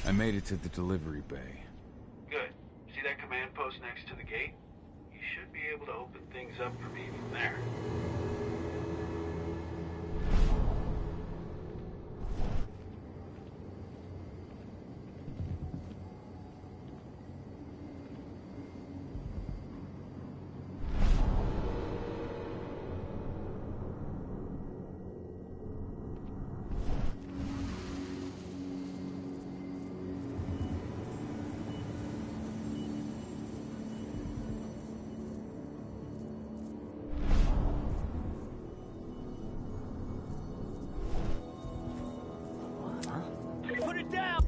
I made it to the delivery bay. Good. See that command post next to the gate? You should be able to open things up for me from there. Put it down!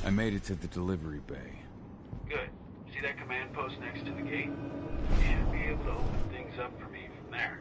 I made it to the delivery bay. Good. See that command post next to the gate? You should be able to open things up for me from there.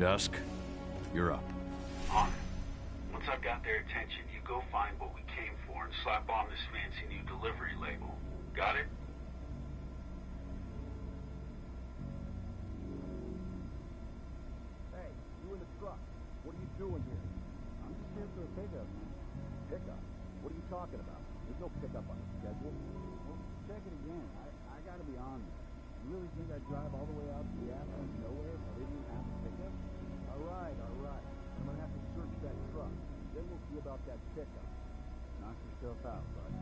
Dusk, you're up. On it. Once I've got their attention, you go find what we came for and slap on this fancy new delivery label. Got it? Hey, you in the truck. What are you doing here? I'm just here for a pickup, man. Pickup? What are you talking about? There's no pickup on the schedule. Well, check it again. I gotta be on this. You really think I'd drive all the way out to the ass of nowhere if I didn't have a pickup? All right. I'm gonna have to search that truck. Then we'll see about that pickup. Knock yourself out, bud.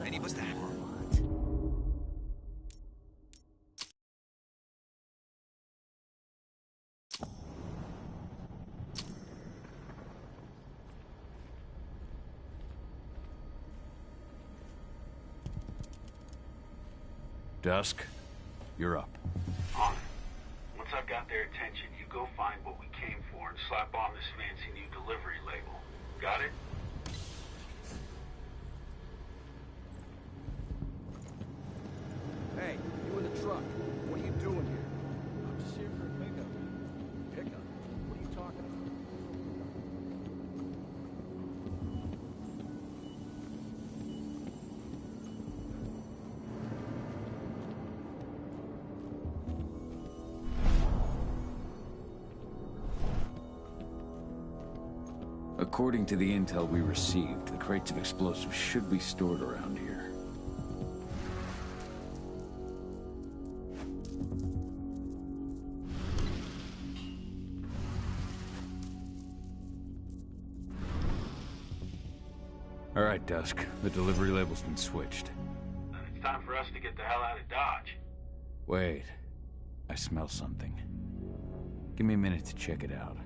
Any was that? Dusk, you're up. On it. Once I've got their attention, you go find what we came for and slap on this fancy new delivery label. Got it? Hey, you in the truck. What are you doing here? I'm just here for a pickup. Pickup? What are you talking about? According to the intel we received, the crates of explosives should be stored around here. All right, Dusk. The delivery label's been switched. Then it's time for us to get the hell out of Dodge. Wait. I smell something. Give me a minute to check it out.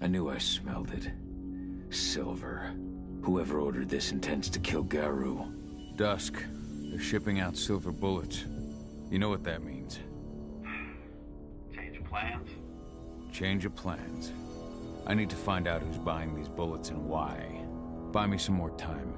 I knew I smelled it. Silver. Whoever ordered this intends to kill Garu. Dusk. They're shipping out silver bullets. You know what that means. Change of plans? Change of plans. I need to find out who's buying these bullets and why. Buy me some more time.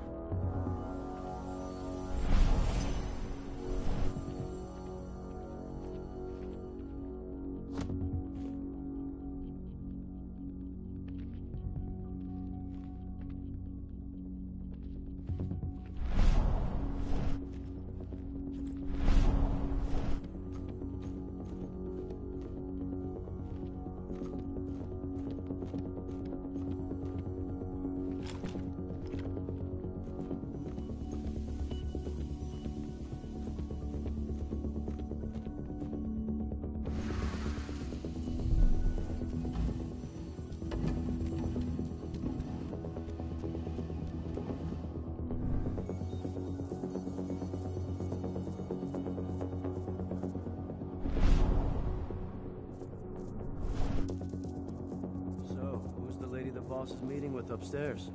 Boss is meeting with upstairs.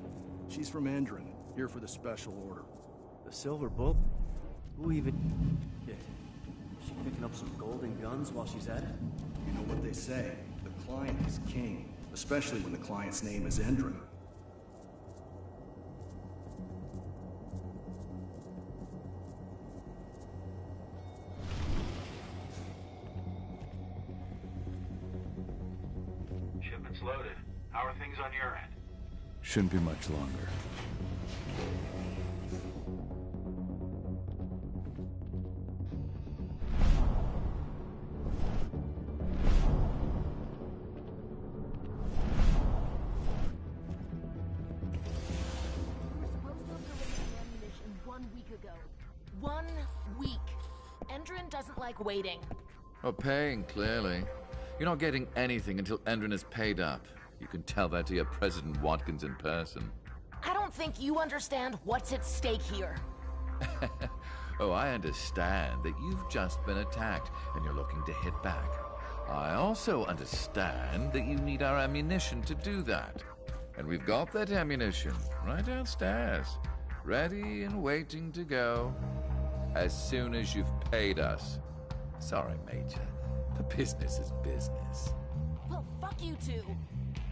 She's from Endron, here for the special order. The silver bull? Who even... Yeah. Is she picking up some golden guns while she's at it? You know what they say, the client is king, especially when the client's name is Endron. Shipment's loaded. How are things on your end? Shouldn't be much longer. We were supposed to have delivered the ammunition 1 week ago. 1 week. Endron doesn't like waiting. Oh, paying, clearly. You're not getting anything until Endron is paid up. You can tell that to your President Watkins in person. I don't think you understand what's at stake here. Oh, I understand that you've just been attacked and you're looking to hit back. I also understand that you need our ammunition to do that. And we've got that ammunition right downstairs, ready and waiting to go as soon as you've paid us. Sorry, Major, but business is business. Well, fuck you two.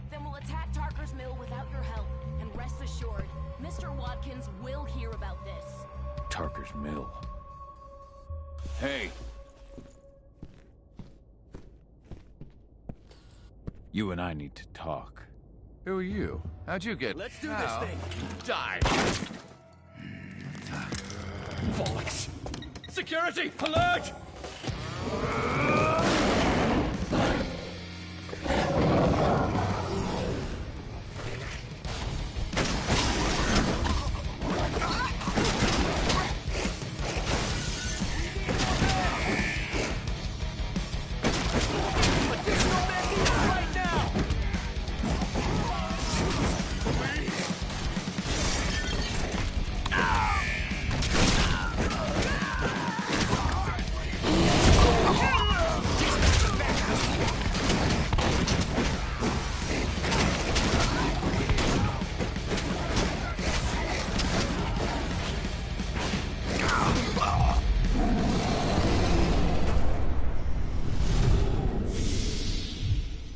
Then we'll attack Tarker's Mill without your help. And rest assured, Mr. Watkins will hear about this. Tarker's Mill. Hey! You and I need to talk. Who are you? How'd you get... Let's do this thing. Die! Bollocks! Security! Alert!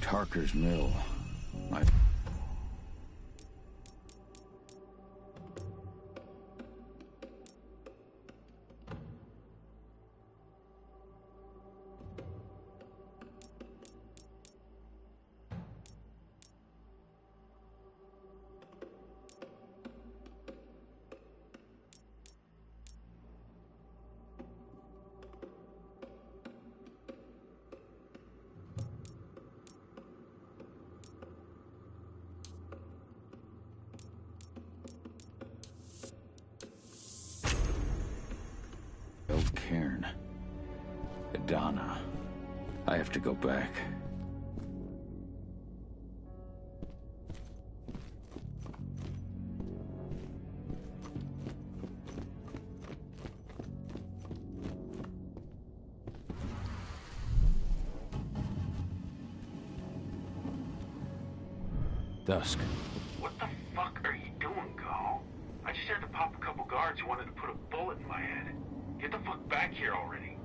Tarker's Mill. Cairn. Adana. I have to go back. Dusk. What the fuck are you doing, Gal? I just had to pop a couple guards who wanted to put a bullet in my head. Get the fuck back here already.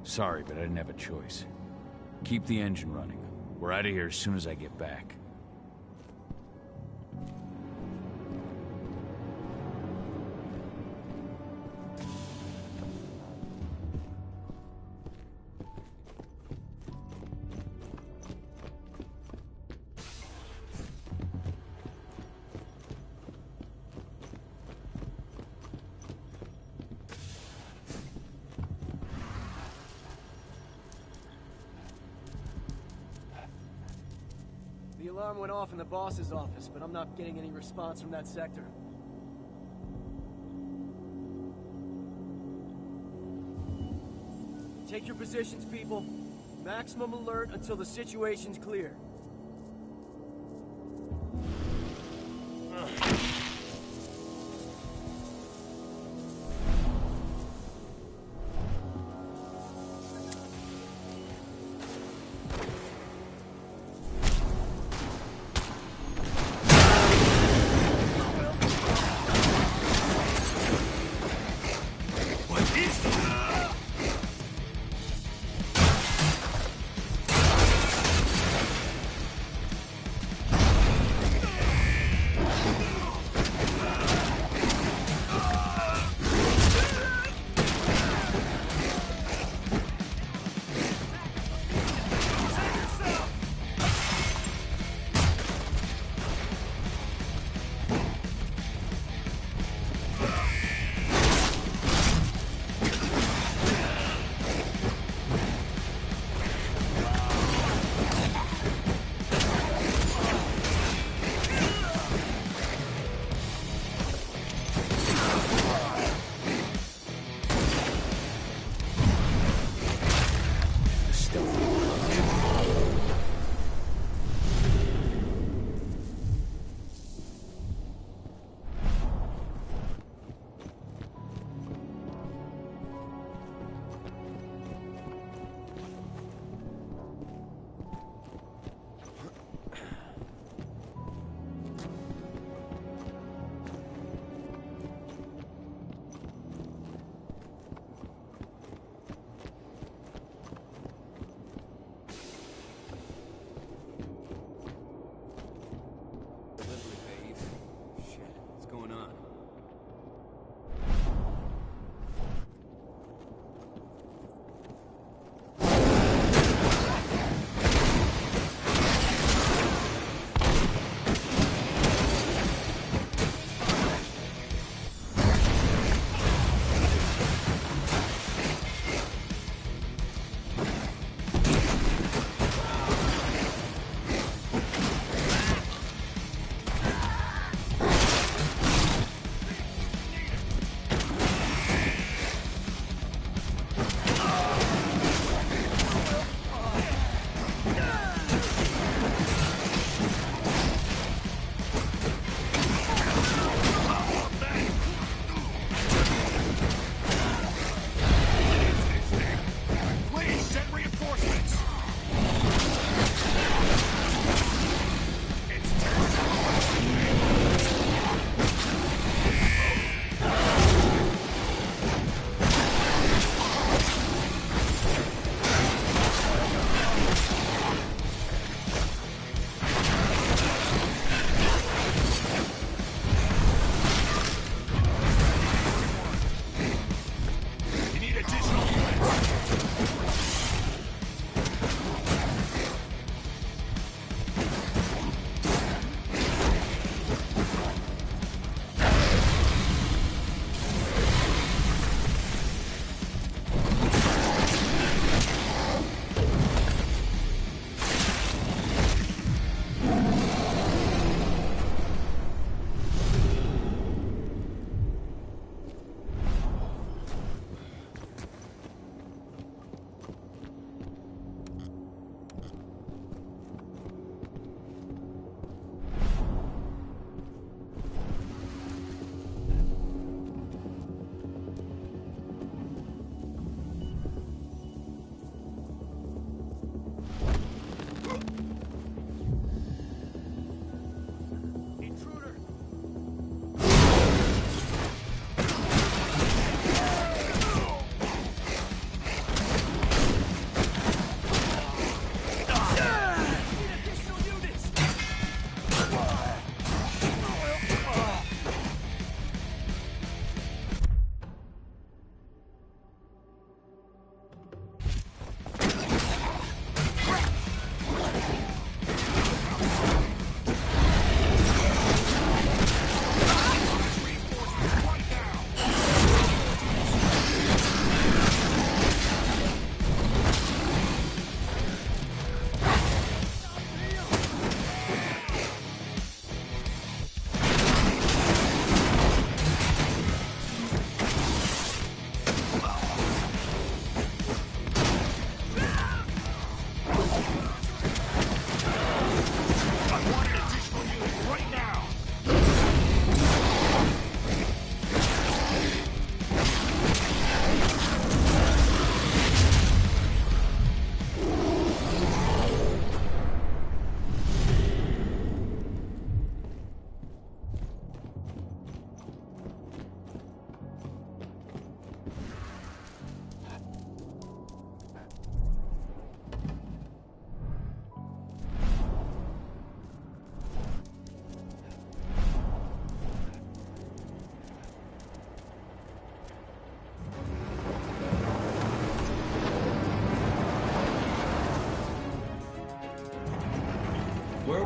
Sorry, but I didn't have a choice. Keep the engine running. We're out of here as soon as I get back. The alarm went off in the boss's office, but I'm not getting any response from that sector. Take your positions, people. Maximum alert until the situation's clear.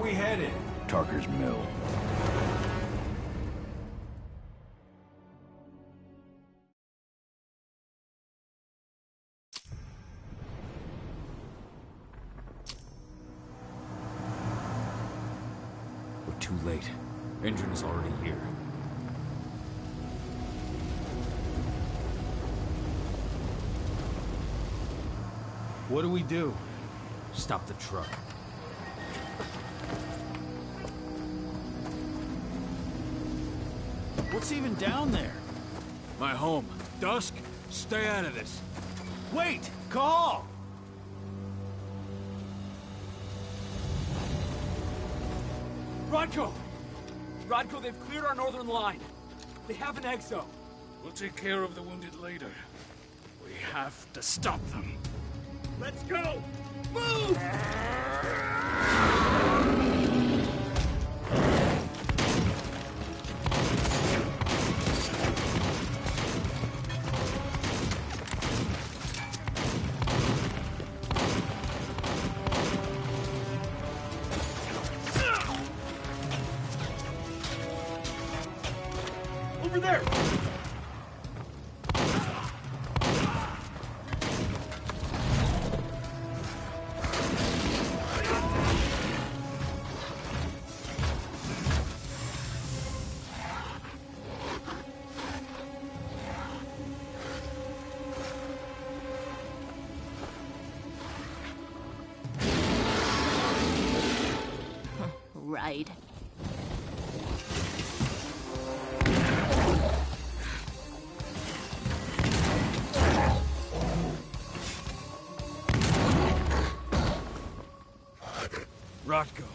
we headed? Tarker's Mill. We're too late. Engine is already here. What do we do? Stop the truck. What's even down there? My home. Dusk, stay out of this. Wait! Call! Rodko! Rodko, they've cleared our northern line. They have an exo. We'll take care of the wounded later. We have to stop them. Let's go! Move! Over there! Right. Rodko.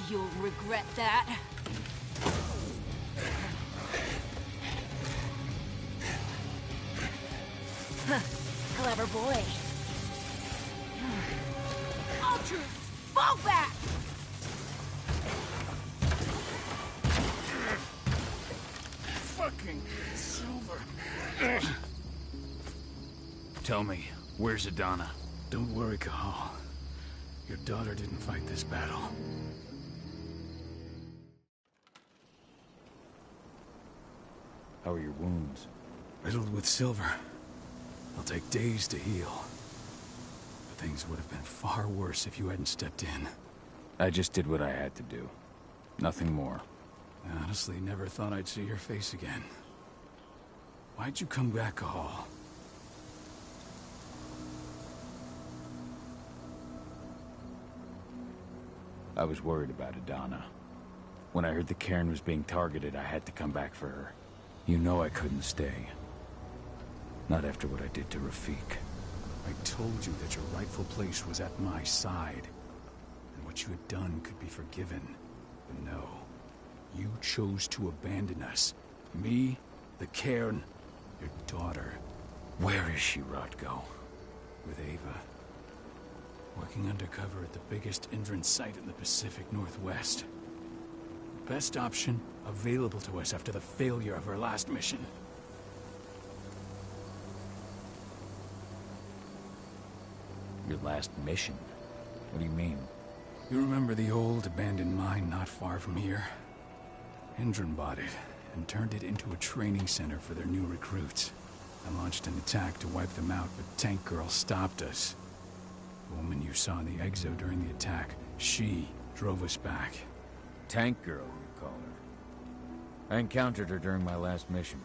You'll regret that. Clever boy. Ultra, fall back! Fucking Silver. Tell me, where's Adana? Don't worry, Cahal. Your daughter didn't fight this battle. How are your wounds? Riddled with silver. They'll take days to heal. But things would have been far worse if you hadn't stepped in. I just did what I had to do. Nothing more. I honestly never thought I'd see your face again. Why'd you come back, Cahal? I was worried about Adana. When I heard the cairn was being targeted, I had to come back for her. You know I couldn't stay. Not after what I did to Rafik. I told you that your rightful place was at my side. And what you had done could be forgiven. But no. You chose to abandon us. Me, the cairn, your daughter. Where is she, Rodko? With Ava. Working undercover at the biggest Indran site in the Pacific Northwest. The best option available to us after the failure of our last mission. Your last mission? What do you mean? You remember the old abandoned mine not far from here? Indran bought it and turned it into a training center for their new recruits. I launched an attack to wipe them out, but Tank Girl stopped us. The woman you saw in the exo during the attack, she drove us back. Tank Girl, you call her. I encountered her during my last mission.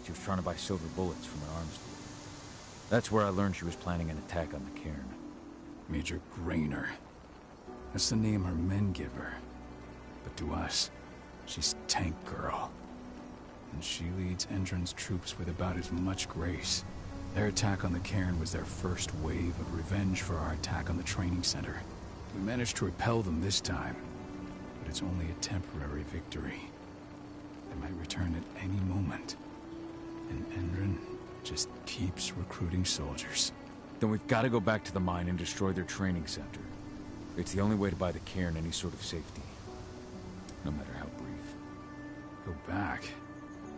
She was trying to buy silver bullets from an arms dealer. That's where I learned she was planning an attack on the cairn. Major Grainer. That's the name her men give her. But to us, she's Tank Girl. And she leads Endron's troops with about as much grace. Their attack on the cairn was their first wave of revenge for our attack on the training center. We managed to repel them this time, but it's only a temporary victory. They might return at any moment. And Endron just keeps recruiting soldiers. Then we've got to go back to the mine and destroy their training center. It's the only way to buy the cairn any sort of safety. No matter how brief. Go back?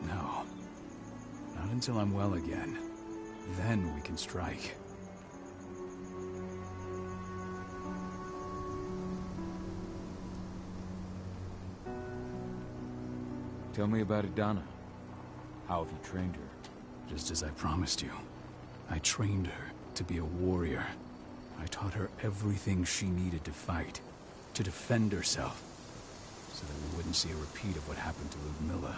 No. Not until I'm well again. Then we can strike. Tell me about Adana. How have you trained her? Just as I promised you. I trained her to be a warrior. I taught her everything she needed to fight, to defend herself, so that we wouldn't see a repeat of what happened to Ludmilla.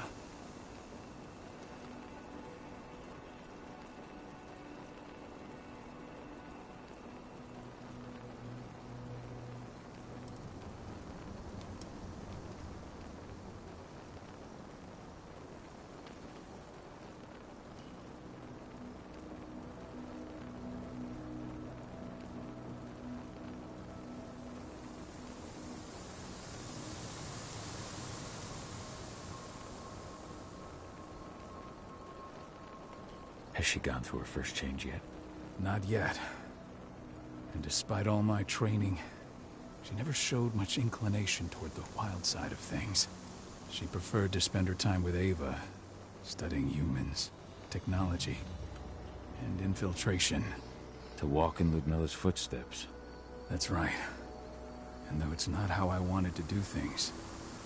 Has she gone through her first change yet? Not yet. And despite all my training, she never showed much inclination toward the wild side of things. She preferred to spend her time with Ava, studying humans, technology, and infiltration. To walk in Ludmilla's footsteps. That's right. And though it's not how I wanted to do things,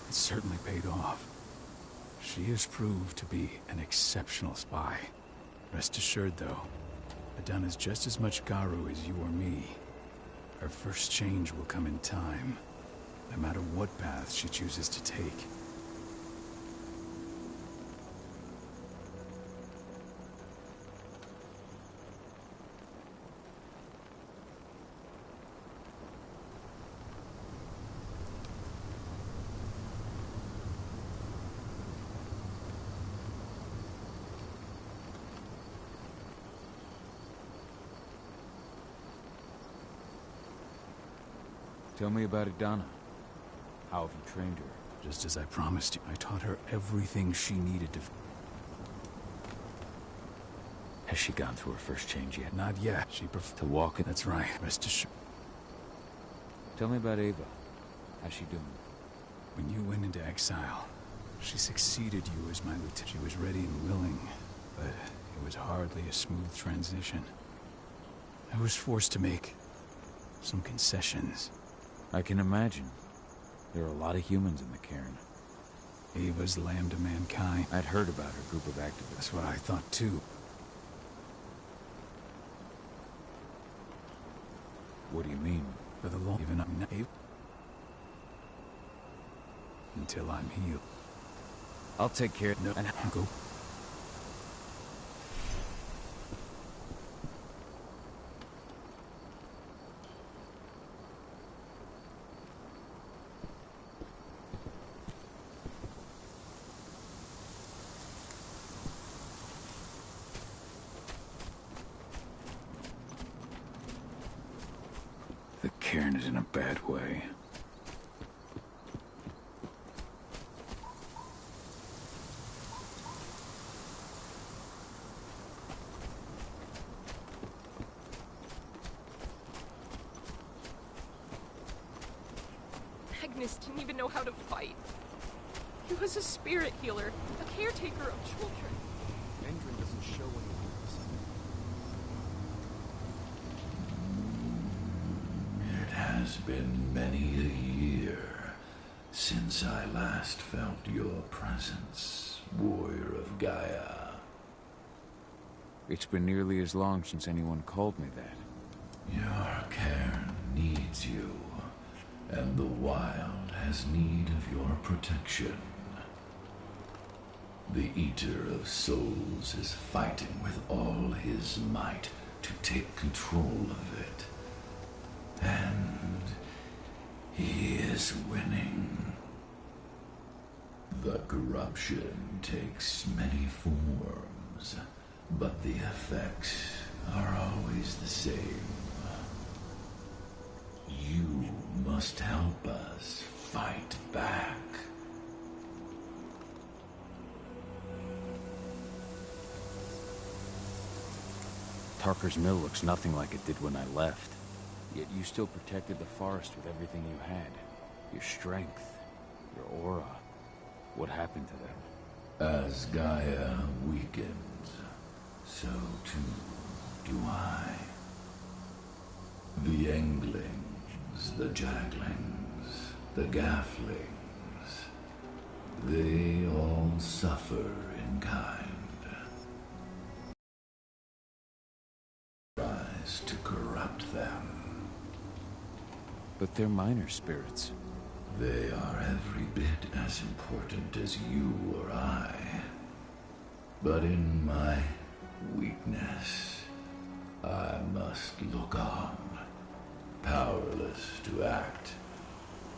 it certainly paid off. She has proved to be an exceptional spy. Rest assured, though, Adana's just as much Garu as you or me. Her first change will come in time, no matter what path she chooses to take. Tell me about Adana. How have you trained her? Just as I promised you, I taught her everything she needed to... Has she gone through her first change yet? Not yet. She preferred to walk in... That's right. Rest assured. Tell me about Ava. How's she doing? When you went into exile, she succeeded you as my lieutenant. She was ready and willing, but it was hardly a smooth transition. I was forced to make some concessions. I can imagine. There are a lot of humans in the cairn. Ava's lamb to mankind. I'd heard about her group of activists. That's what I thought too. What do you mean? For the long, even I'm not until I'm healed. I'll take care. No, and go. The cairn is in a bad way. Magnus didn't even know how to fight. He was a spirit healer, a caretaker of children. Endrin doesn't show any weakness. It has been many a year since I last felt your presence, warrior of Gaia. It's been nearly as long since anyone called me that. Your cairn needs you, and the wild has need of your protection. The Eater of Souls is fighting with all his might to take control of it. And he is winning. The corruption takes many forms, but the effects are always the same. You must help us fight back. Tarker's Mill looks nothing like it did when I left. Yet you still protected the forest with everything you had. Your strength, your aura. What happened to them? As Gaia weakens, so too do I. The Englings, the Jaglings, the Gafflings, they all suffer in kind. Tries to corrupt them. But they're minor spirits. They are every bit as important as you or I. But in my weakness, I must look on, powerless to act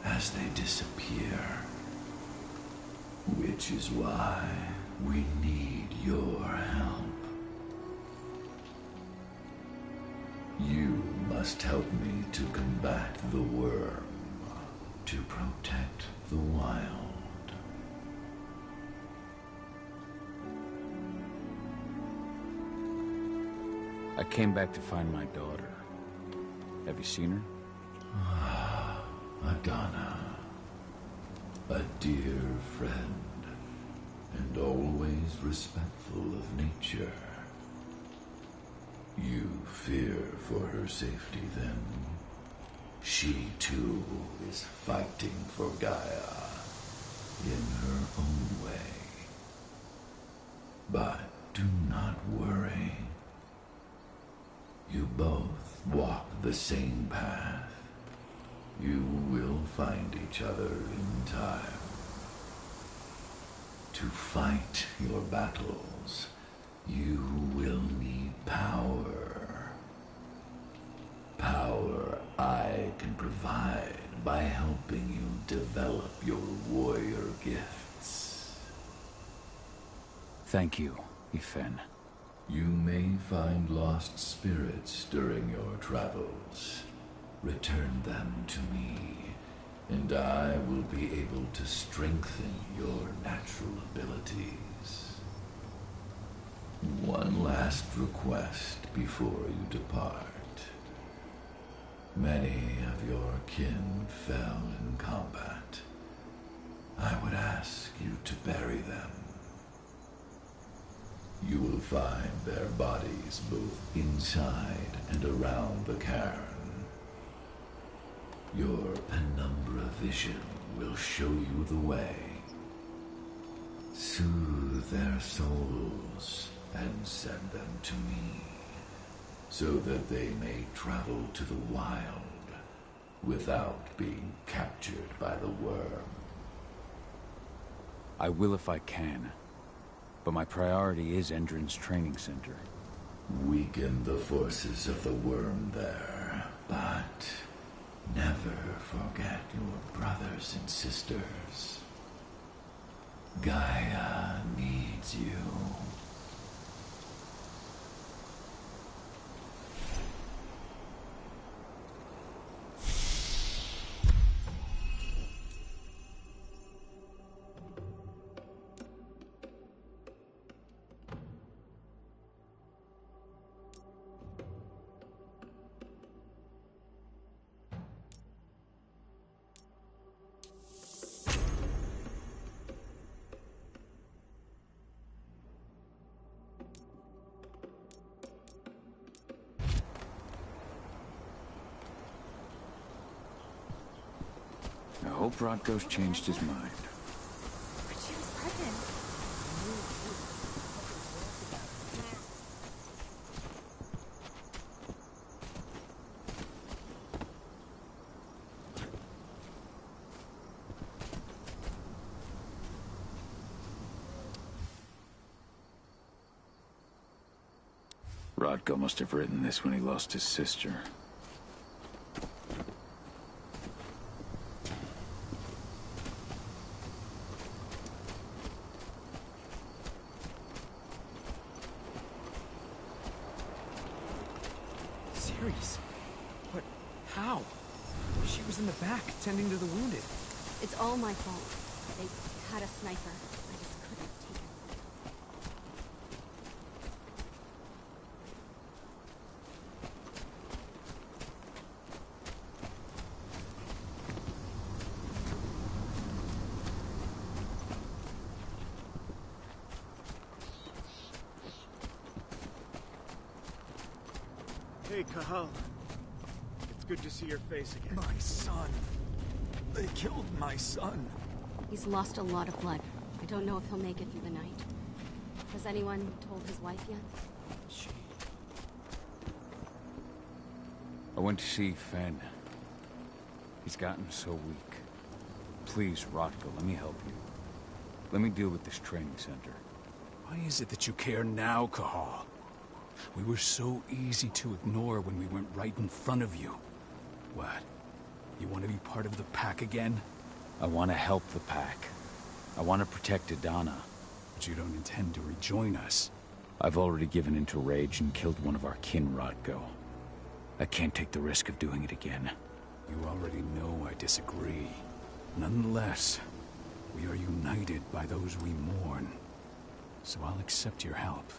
as they disappear. Which is why we need your help. You must help me to combat the worm, to protect the wild. I came back to find my daughter. Have you seen her? Adana, a dear friend, and always respectful of nature. You fear for her safety, then? She, too, is fighting for Gaia, in her own way. But do not worry. You both walk the same path. You will find each other in time. To fight your battles, you will need power. Power I can provide by helping you develop your warrior gifts. Thank you, Ifen. You may find lost spirits during your travels. Return them to me, and I will be able to strengthen your natural abilities. One last request before you depart. Many of your kin fell in combat. I would ask you to bury them. You will find their bodies both inside and around the cairn. Your penumbra vision will show you the way. Soothe their souls and send them to me, so that they may travel to the wild without being captured by the worm. I will if I can, but my priority is Endron's training center. Weaken the forces of the worm there, but never forget your brothers and sisters. Gaia needs you. I hope Rodko's changed his mind. But she was pregnant. Rodko must have written this when he lost his sister. Ceres? But how? She was in the back, tending to the wounded. It's all my fault. They had a sniper. I just couldn't take it. Cahal. It's good to see your face again. My son. They killed my son. He's lost a lot of blood. I don't know if he'll make it through the night. Has anyone told his wife yet? I went to see Fen. He's gotten so weak. Please, Rotko, let me help you. Let me deal with this training center. Why is it that you care now, Cahal? We were so easy to ignore when we went right in front of you. What? You want to be part of the pack again? I want to help the pack. I want to protect Adana. But you don't intend to rejoin us. I've already given into rage and killed one of our kin, Rotko. I can't take the risk of doing it again. You already know I disagree. Nonetheless, we are united by those we mourn. So I'll accept your help.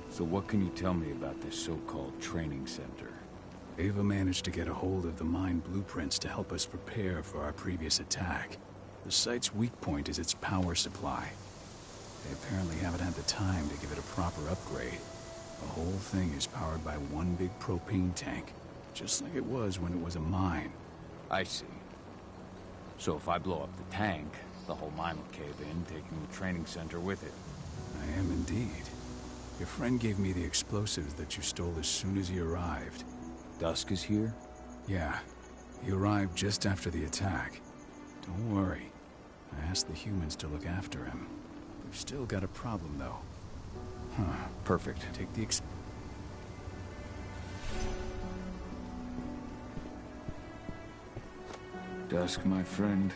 So what can you tell me about this so-called training center? Ava managed to get a hold of the mine blueprints to help us prepare for our previous attack. The site's weak point is its power supply. They apparently haven't had the time to give it a proper upgrade. The whole thing is powered by one big propane tank, just like it was when it was a mine. I see. So if I blow up the tank, the whole mine will cave in, taking the training center with it. I am indeed. Your friend gave me the explosives that you stole as soon as he arrived. Dusk is here? Yeah. He arrived just after the attack. Don't worry. I asked the humans to look after him. We've still got a problem, though. Huh. Perfect. Take the Dusk, my friend,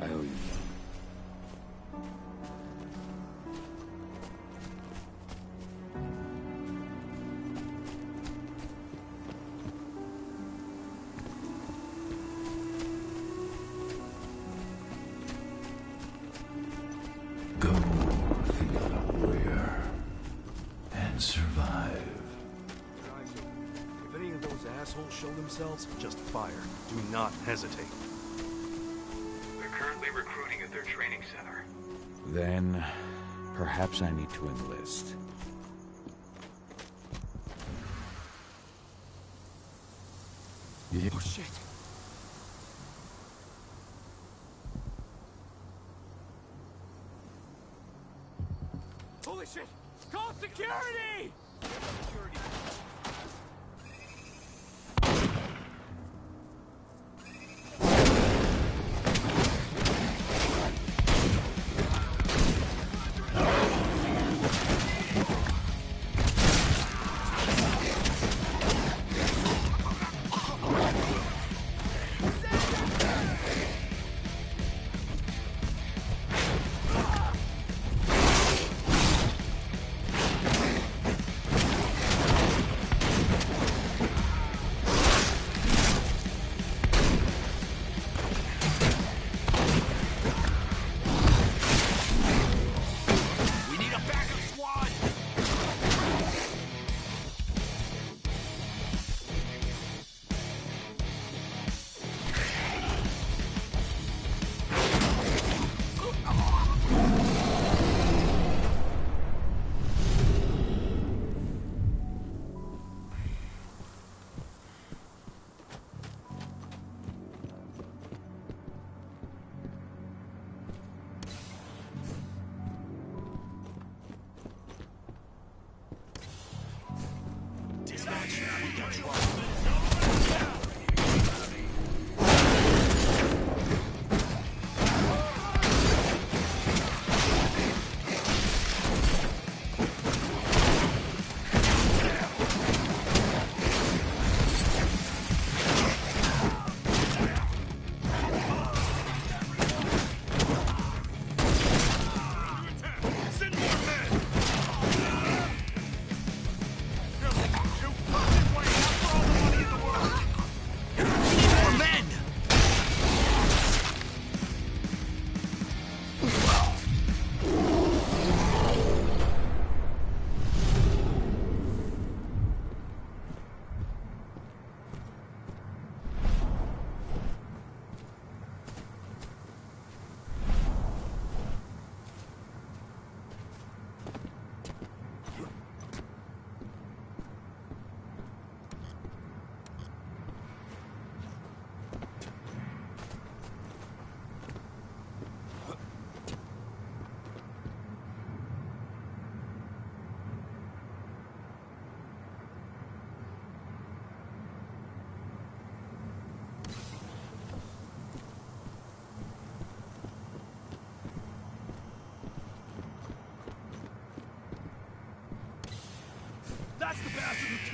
I owe you. Go, feel a warrior, and survive. If any of those assholes show themselves, just fire. Do not hesitate. They're currently recruiting at their training center. Then, perhaps I need to enlist. Oh, shit. Holy shit! Call security! Security.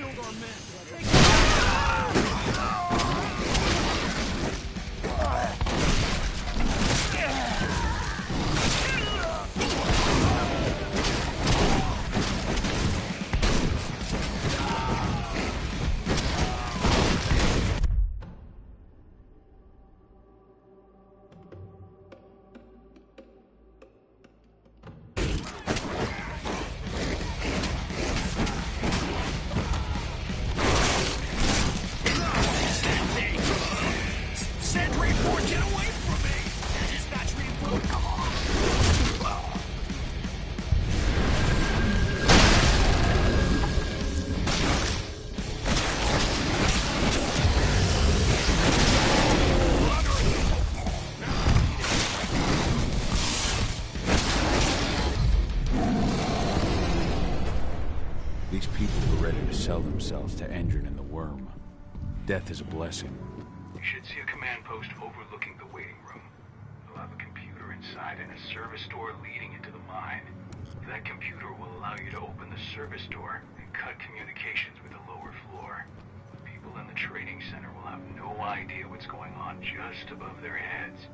killed our men. These people were ready to sell themselves to Endron and the Worm. Death is a blessing. You should see a command post overlooking the waiting room. You'll have a computer inside and a service door leading into the mine. That computer will allow you to open the service door and cut communications with the lower floor. People in the trading center will have no idea what's going on just above their heads.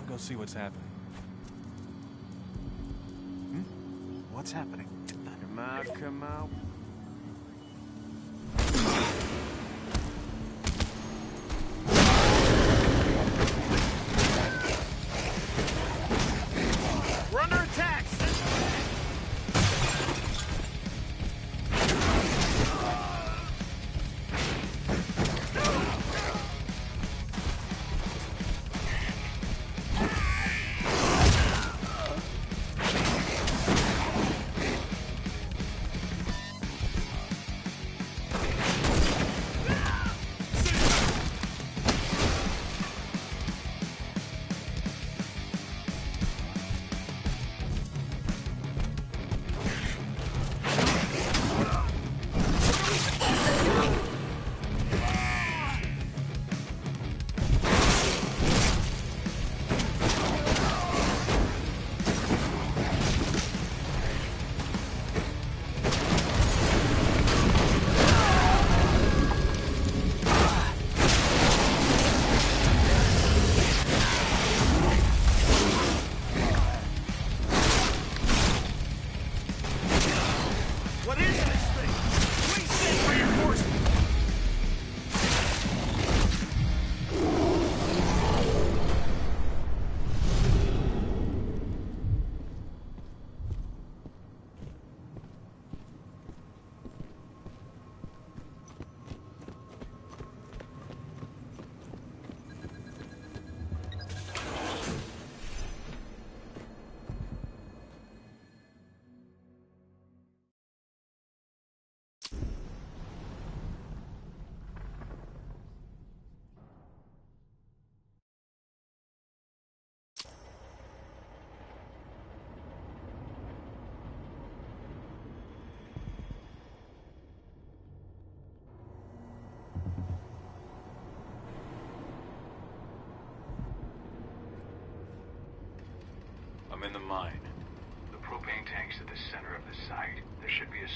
Go see what's happening. What's happening? Come out, come out. We're under attack! I'm in the mine. The propane tanks at the center of the site. There should be a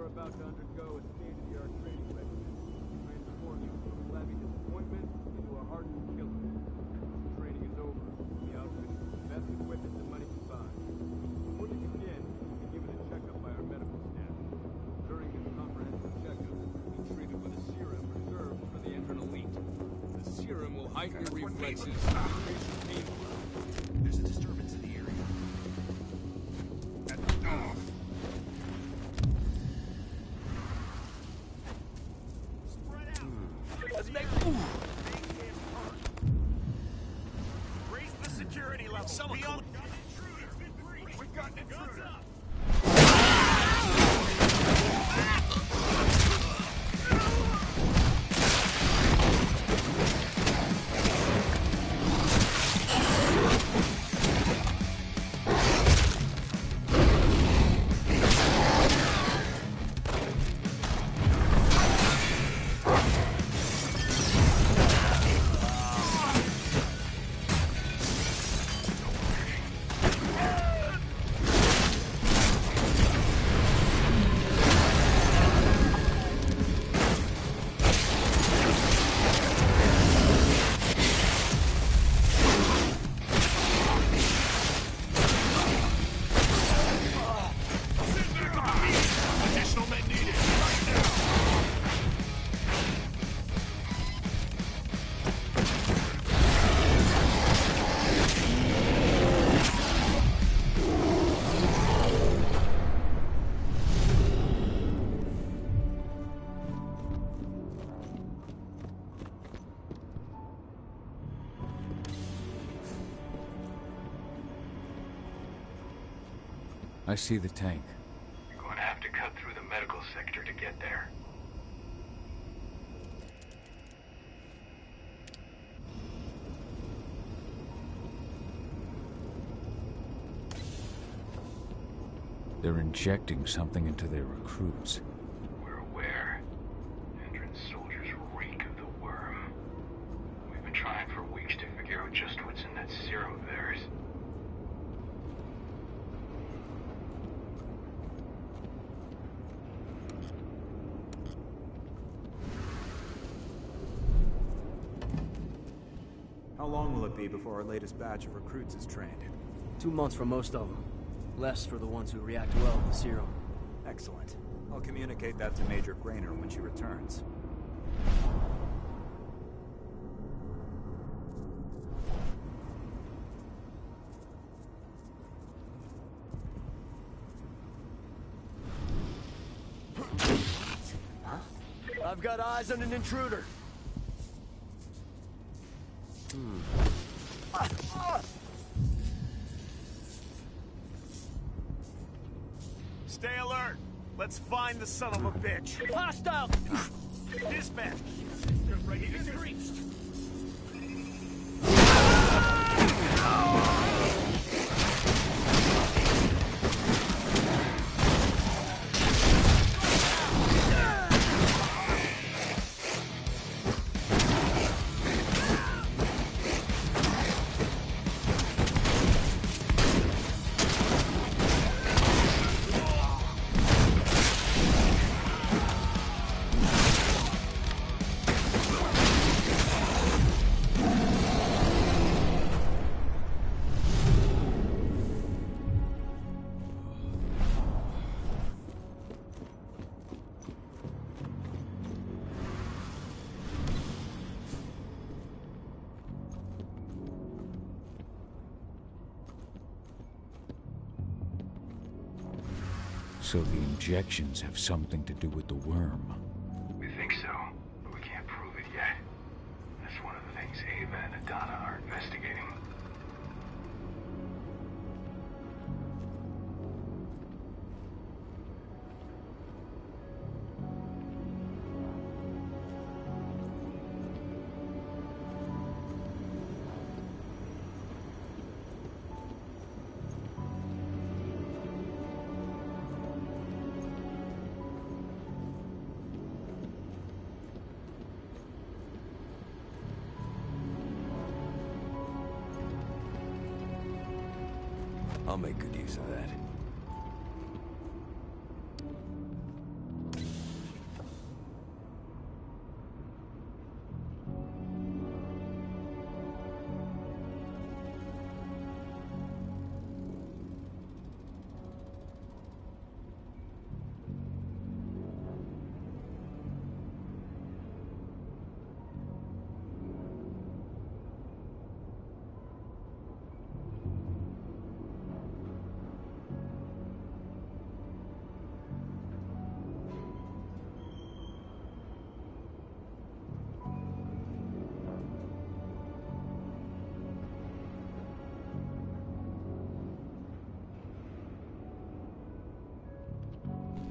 about to undergo a state-of-the-art training regimen, transform you from a flabby disappointment into a hardened killer. Once the training is over, the outfit is the best equipment that money can buy. Before you begin, you'll be given a checkup by our medical staff. During this comprehensive checkup, you'll be treated with a serum reserved for the entered elite. The serum will heighten your reflexes and increase your pain. There's a disturbance in the area. Let's make raise the security level. Someone got an intruder. We've got an intruder. I see the tank. You're going to have to cut through the medical sector to get there. They're injecting something into their recruits. We're aware. Endron's soldiers reek of the worm. We've been trying for weeks to figure out just what's in that serum of theirs. How long will it be before our latest batch of recruits is trained? 2 months for most of them. Less for the ones who react well to the serum. Excellent. I'll communicate that to Major Grainer when she returns. I've got eyes on an intruder. Stay alert. Let's find the son of a bitch. Hostile! Dispatch. Ready to grease. So the injections have something to do with the worm. We think so, but we can't prove it yet. That's one of the things Ava and Adana are investigating. I'll make good use of that.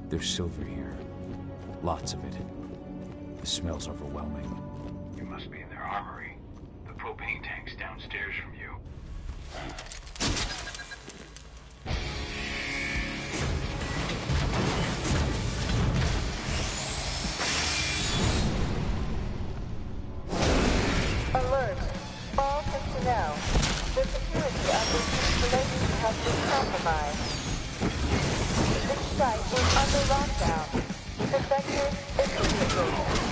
There's silver here. Lots of it. The smell's overwhelming. You must be in their armory. The propane tank's downstairs from you. Alert. All personnel. The security of this installation has been compromised. This site was under lockdown. Effective immediately.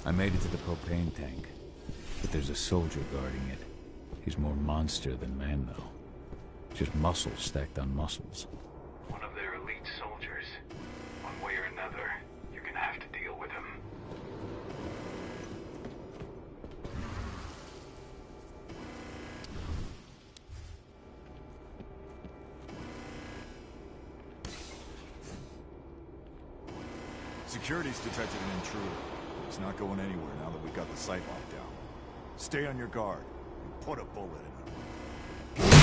I made it to the propane tank, but there's a soldier guarding it. He's more monster than man, though. Just muscles stacked on muscles. One of their elite soldiers. Security's detected an intruder. It's not going anywhere now that we got the site locked down. Stay on your guard and put a bullet in him.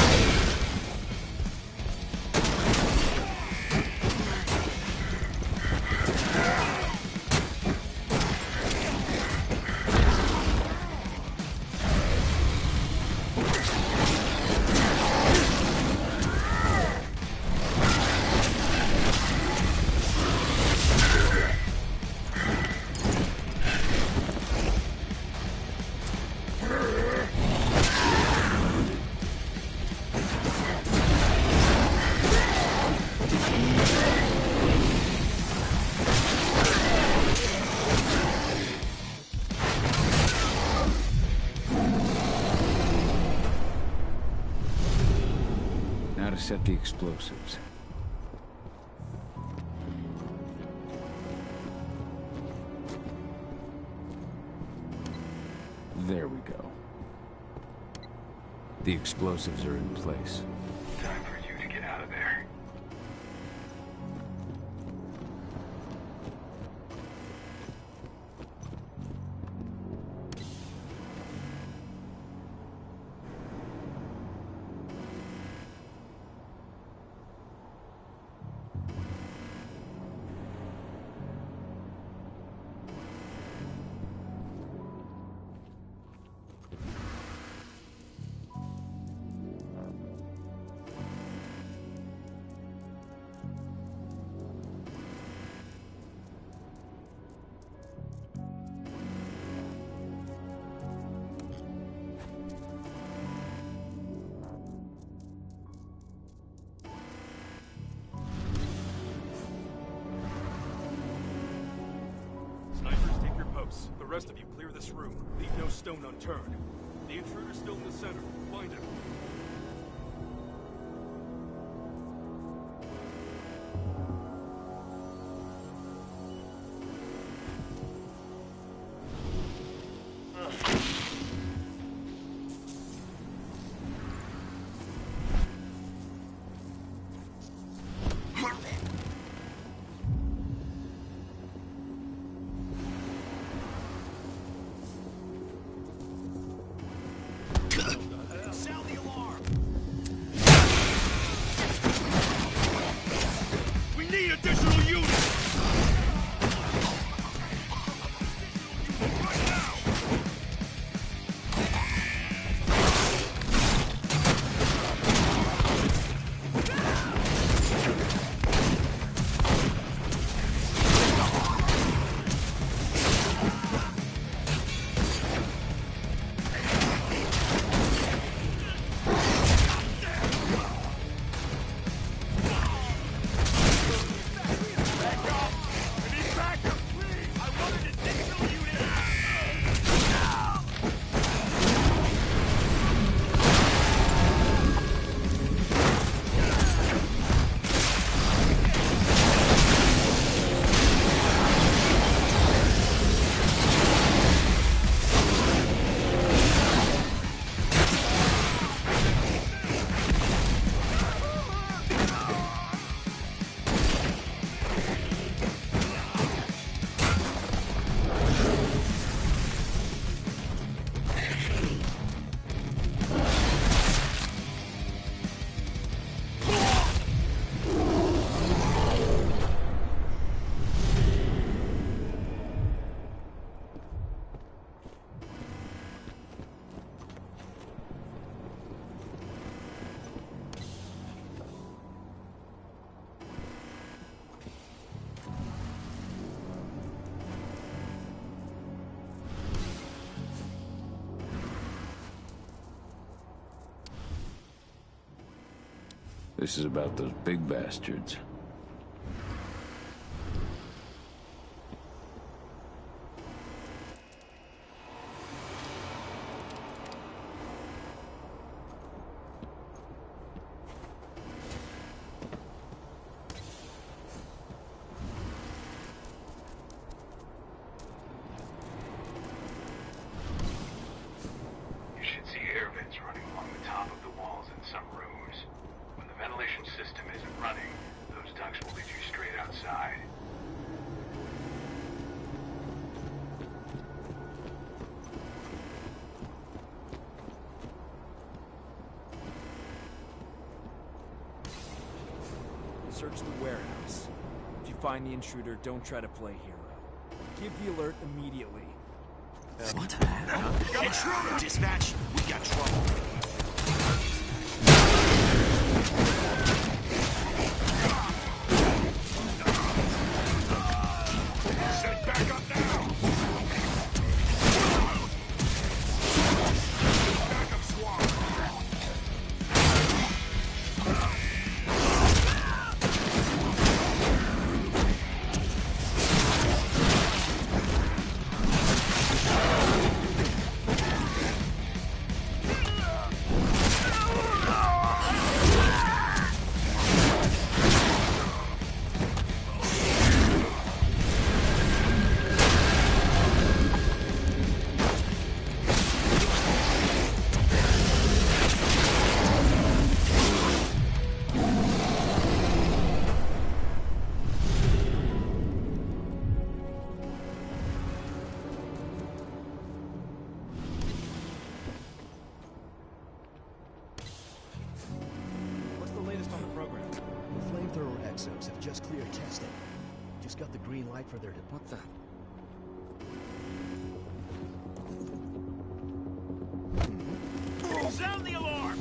Set the explosives. There we go. The explosives are in place. Time for you to get out of there. The rest of you clear this room. Leave no stone unturned. The intruder's still in the center. Find him. This is about those big bastards. Search the warehouse. If you find the intruder, don't try to play hero. Give the alert immediately. What the hell? Intruder! Dispatch, we got trouble. Set back up now! Backup squad! What's the latest on the program? The flamethrower exos have just cleared testing. Just got the green light for their... What the... Sound the alarm!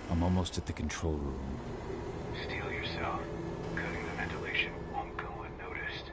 I'm almost at the control room. Steel yourself. Cutting the ventilation won't go unnoticed.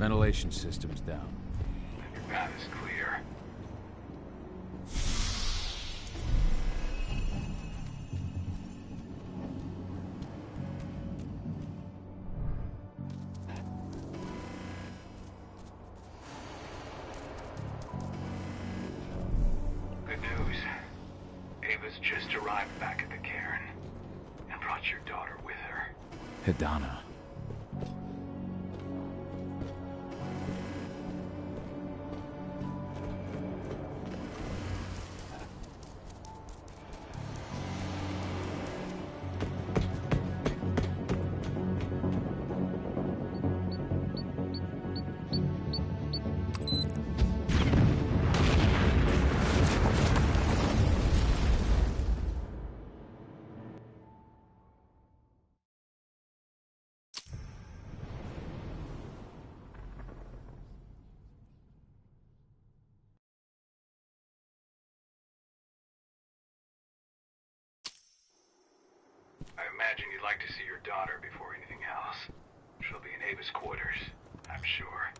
Ventilation system's down. Then your path is clear. Good news. Ava's just arrived back at the cairn and brought your daughter with her. Hidana. I imagine you'd like to see your daughter before anything else. She'll be in Ava's quarters, I'm sure.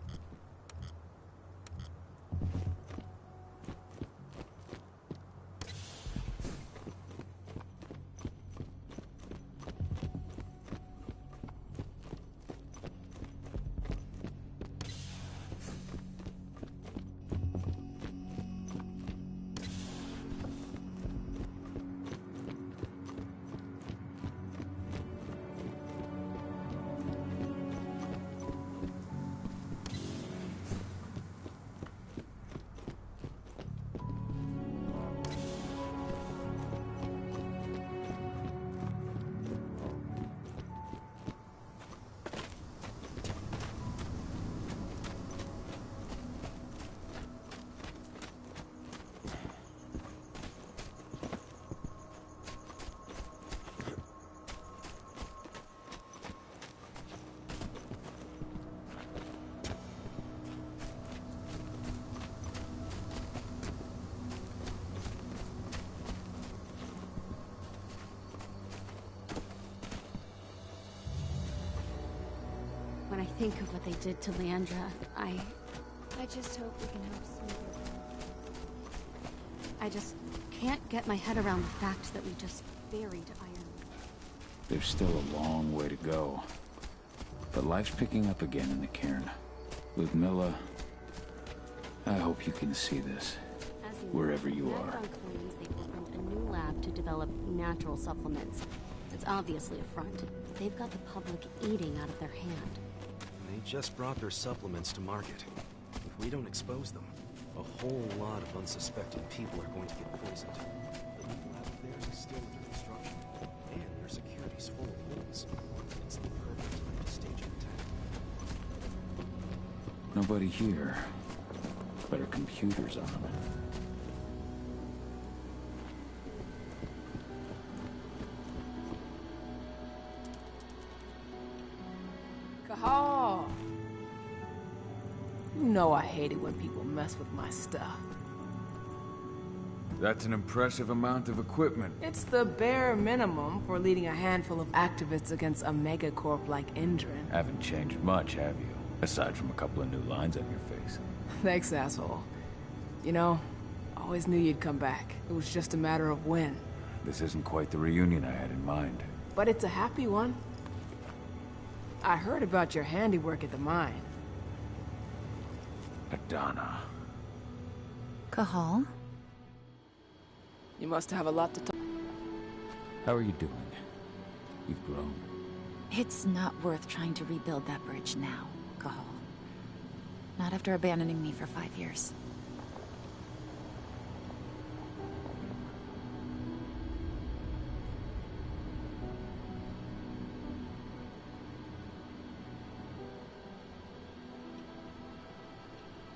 When I think of what they did to Leandra, I just hope we can help smooth it. I just can't get my head around the fact that we just buried Iron. There's still a long way to go. But life's picking up again in the cairn. Ludmilla, I hope you can see this, wherever you are. Claims they opened a new lab to develop natural supplements. It's obviously a front. They've got the public eating out of their hand. They just brought their supplements to market. If we don't expose them, a whole lot of unsuspecting people are going to get poisoned. The new lab of theirs is still under construction, and their security's full of holes. It's the perfect time to stage an attack. Nobody here, but our computer's on. Cahal! You know I hate it when people mess with my stuff. That's an impressive amount of equipment. It's the bare minimum for leading a handful of activists against a megacorp like Indran. Haven't changed much, have you? Aside from a couple of new lines on your face. Thanks, asshole. You know, I always knew you'd come back. It was just a matter of when. This isn't quite the reunion I had in mind. But it's a happy one. I heard about your handiwork at the mine. Adana. Cahal? You must have a lot to talk. How are you doing? You've grown. It's not worth trying to rebuild that bridge now, Cahal. Not after abandoning me for 5 years.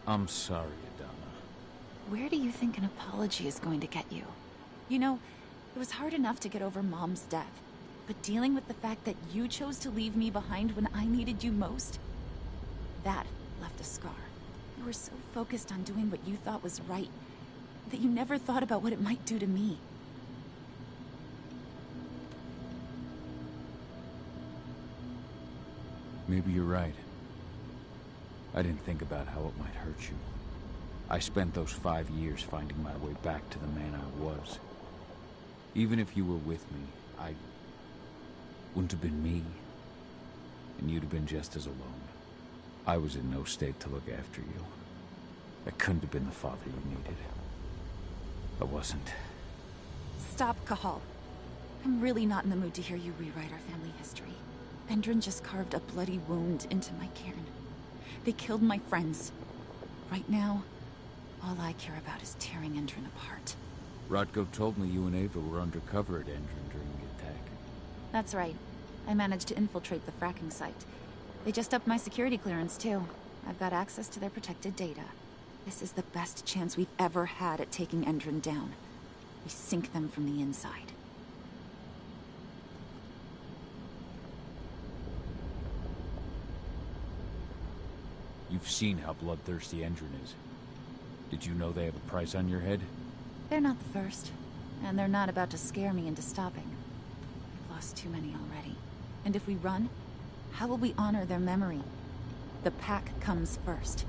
I'm sorry, Adana. Where do you think an apology is going to get you? You know, it was hard enough to get over Mom's death, but dealing with the fact that you chose to leave me behind when I needed you most, that left a scar. You were so focused on doing what you thought was right, that you never thought about what it might do to me. Maybe you're right. I didn't think about how it might hurt you. I spent those 5 years finding my way back to the man I was. Even if you were with me, I wouldn't have been me. And you'd have been just as alone. I was in no state to look after you. I couldn't have been the father you needed. I wasn't. Stop, Cahal. I'm really not in the mood to hear you rewrite our family history. Endron just carved a bloody wound into my cairn. They killed my friends. Right now, all I care about is tearing Endron apart. Rodko told me you and Ava were undercover at Endron during the attack. That's right. I managed to infiltrate the fracking site. They just upped my security clearance, too. I've got access to their protected data. This is the best chance we've ever had at taking Endron down. We sink them from the inside. You've seen how bloodthirsty Endron is. Did you know they have a price on your head? They're not the first. And they're not about to scare me into stopping. We've lost too many already. And if we run, how will we honor their memory? The pack comes first.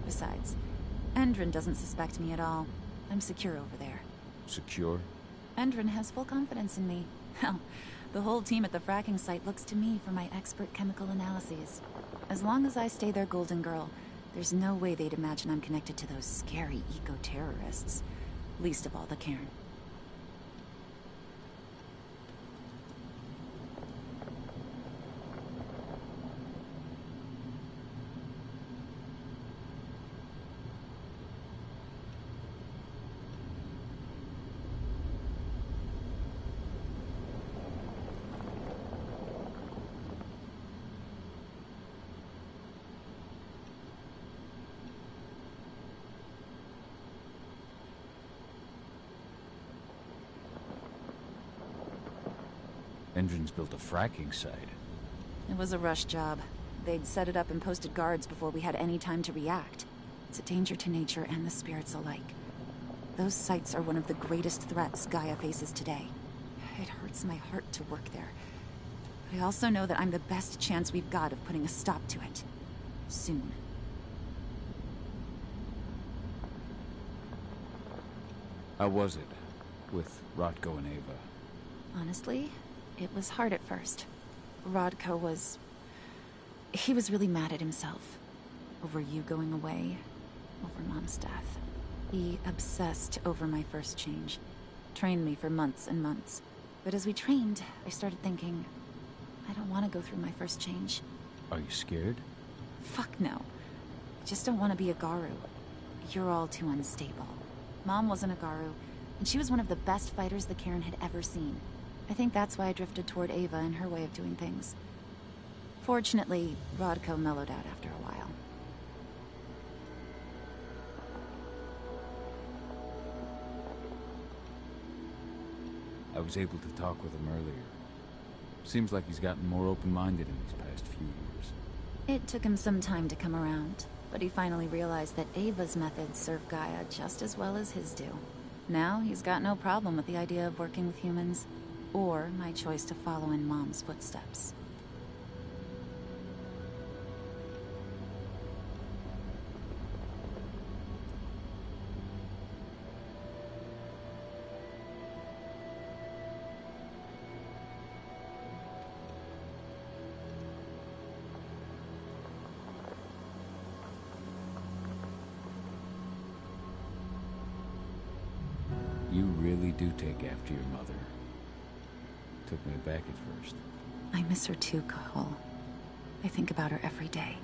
Besides, Endron doesn't suspect me at all. I'm secure over there. Secure? Endron has full confidence in me. Hell, the whole team at the fracking site looks to me for my expert chemical analyses. As long as I stay their golden girl, there's no way they'd imagine I'm connected to those scary eco-terrorists. Least of all the Cairn. Endron's built a fracking site. It was a rush job. They'd set it up and posted guards before we had any time to react. It's a danger to nature and the spirits alike. Those sites are one of the greatest threats Gaia faces today. It hurts my heart to work there. But I also know that I'm the best chance we've got of putting a stop to it. Soon. How was it with Rodko and Ava? Honestly, it was hard at first. Rodko was... he was really mad at himself. Over you going away. Over Mom's death. He obsessed over my first change. Trained me for months and months. But as we trained, I started thinking, I don't want to go through my first change. Are you scared? Fuck no. I just don't want to be a Garu. You're all too unstable. Mom wasn't a Garu, and she was one of the best fighters the Cairn had ever seen. I think that's why I drifted toward Ava and her way of doing things. Fortunately, Rodko mellowed out after a while. I was able to talk with him earlier. Seems like he's gotten more open-minded in these past few years. It took him some time to come around, but he finally realized that Ava's methods serve Gaia just as well as his do. Now he's got no problem with the idea of working with humans, or my choice to follow in Mom's footsteps. You really do take after your mother. Took me aback at first. I miss her too, Cahal. I think about her every day.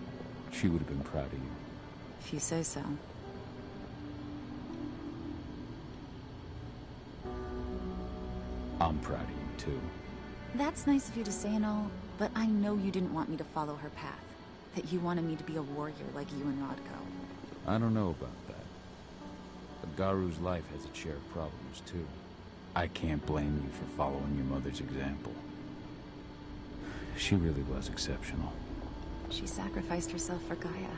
She would have been proud of you. If you say so. I'm proud of you, too. That's nice of you to say and all, but I know you didn't want me to follow her path. That you wanted me to be a warrior like you and Rodko. I don't know about that. But Garu's life has its share of problems, too. I can't blame you for following your mother's example. She really was exceptional. She sacrificed herself for Gaia.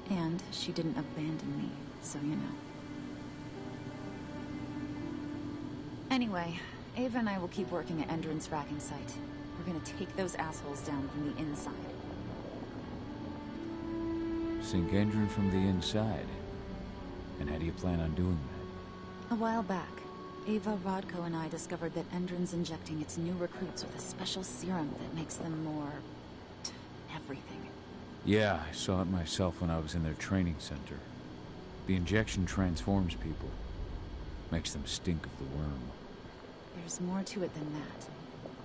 And she didn't abandon me, so you know. Anyway, Ava and I will keep working at Endron's fracking site. We're gonna take those assholes down from the inside. Sink Endron from the inside. And how do you plan on doing that? A while back, Ava, Rodko, and I discovered that Endron's injecting its new recruits with a special serum that makes them more... everything. Yeah, I saw it myself when I was in their training center. The injection transforms people. Makes them stink of the worm. There's more to it than that.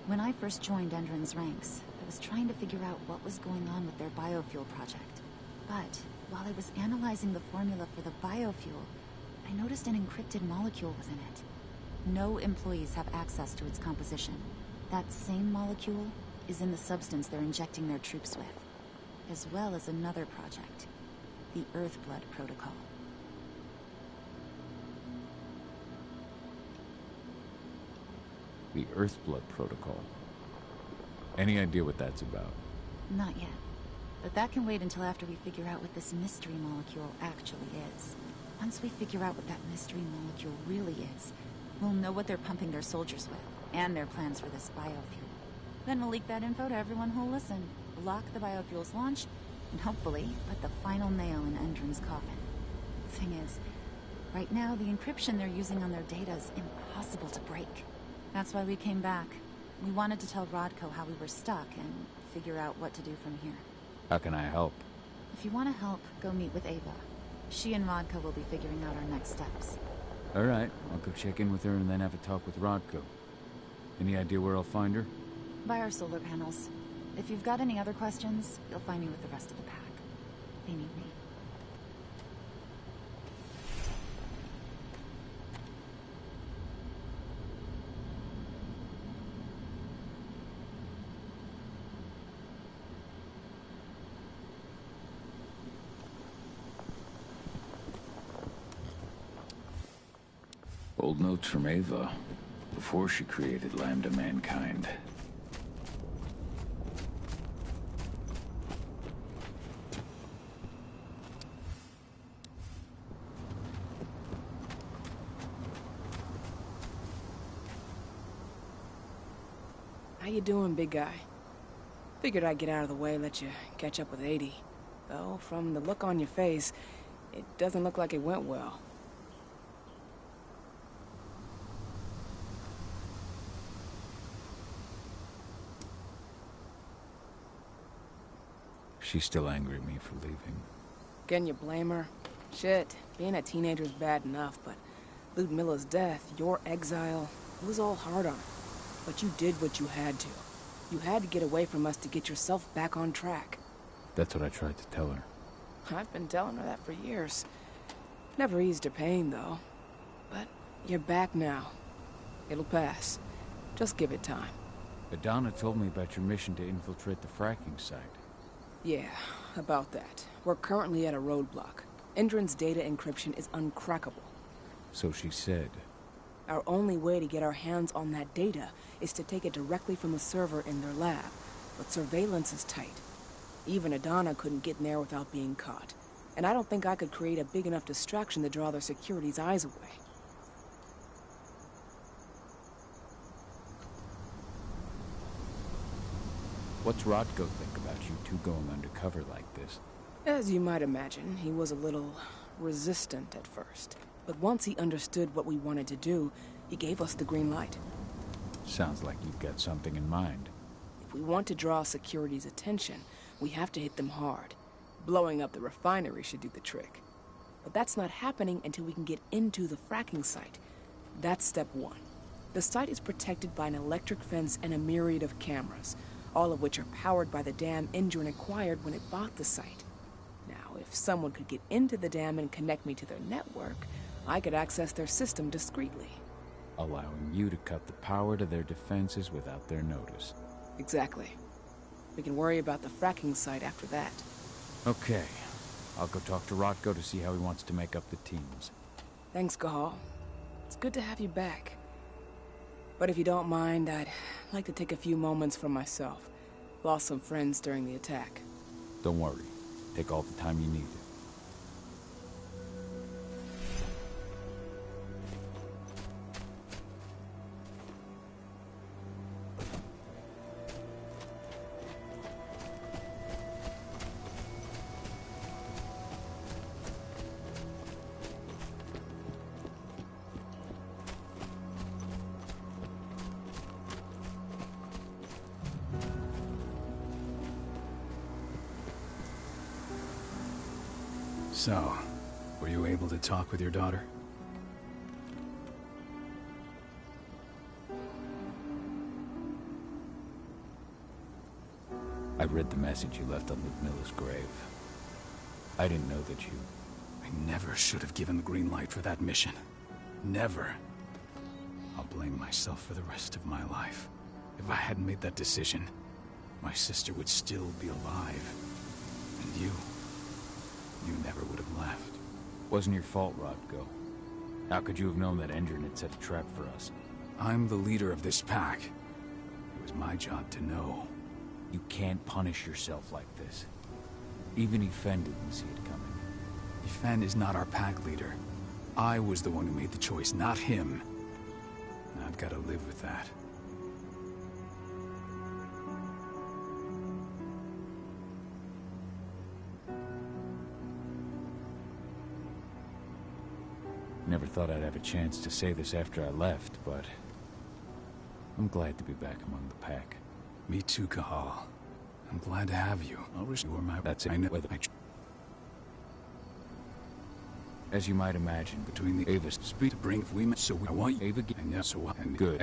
When I first joined Endron's ranks, I was trying to figure out what was going on with their biofuel project. But while I was analyzing the formula for the biofuel, I noticed an encrypted molecule within it. No employees have access to its composition. That same molecule is in the substance they're injecting their troops with, as well as another project, the Earthblood Protocol. The Earthblood Protocol. Any idea what that's about? Not yet. But that can wait until after we figure out what this mystery molecule actually is. Once we figure out what that mystery molecule really is, we'll know what they're pumping their soldiers with, and their plans for this biofuel. Then we'll leak that info to everyone who'll listen, block the biofuel's launch, and hopefully put the final nail in Endron's coffin. Thing is, right now the encryption they're using on their data is impossible to break. That's why we came back. We wanted to tell Rodko how we were stuck and figure out what to do from here. How can I help? If you want to help, go meet with Ava. She and Rodko will be figuring out our next steps. Alright, I'll go check in with her and then have a talk with Rodko. Any idea where I'll find her? By our solar panels. If you've got any other questions, you'll find me with the rest of the pack. They need me. Old notes from Ava, before she created Lambda Mankind. How you doing, big guy? Figured I'd get out of the way, let you catch up with 80. Though, from the look on your face, it doesn't look like it went well. She's still angry at me for leaving. Can you blame her? Shit, being a teenager's bad enough, but Ludmilla's death, your exile, it was all hard on her. But you did what you had to. You had to get away from us to get yourself back on track. That's what I tried to tell her. I've been telling her that for years. Never eased her pain, though. But you're back now. It'll pass. Just give it time. Adana told me about your mission to infiltrate the fracking site. Yeah, about that. We're currently at a roadblock. Endron's data encryption is uncrackable. So she said. Our only way to get our hands on that data is to take it directly from the server in their lab. But surveillance is tight. Even Adana couldn't get in there without being caught. And I don't think I could create a big enough distraction to draw their security's eyes away. What's Rodko think about you two going undercover like this? As you might imagine, he was a little resistant at first. But once he understood what we wanted to do, he gave us the green light. Sounds like you've got something in mind. If we want to draw security's attention, we have to hit them hard. Blowing up the refinery should do the trick. But that's not happening until we can get into the fracking site. That's step one. The site is protected by an electric fence and a myriad of cameras, all of which are powered by the dam Endron acquired when it bought the site. Now, if someone could get into the dam and connect me to their network, I could access their system discreetly. Allowing you to cut the power to their defenses without their notice. Exactly. We can worry about the fracking site after that. Okay. I'll go talk to Rodko to see how he wants to make up the teams. Thanks, Gahal. It's good to have you back. But if you don't mind, I'd like to take a few moments for myself. Lost some friends during the attack. Don't worry. Take all the time you need. So, were you able to talk with your daughter? I read the message you left on Luke Miller's grave. I didn't know that you... I never should have given the green light for that mission. Never. I'll blame myself for the rest of my life. If I hadn't made that decision, my sister would still be alive. And you never would have left. Wasn't your fault, Rodko. How could you have known that Endron had set a trap for us? I'm the leader of this pack. It was my job to know. You can't punish yourself like this. Even Yfen didn't see it coming. Yfen is not our pack leader. I was the one who made the choice, not him. And I've got to live with that. Never thought I'd have a chance to say this after I left, but I'm glad to be back among the pack. Me too, Kahal. I'm glad to have you. I'll restore my... That's it. I know whether I... As you might imagine, Between the Ava's speed to bring women, so I want you... Ava... I know, so I... And good.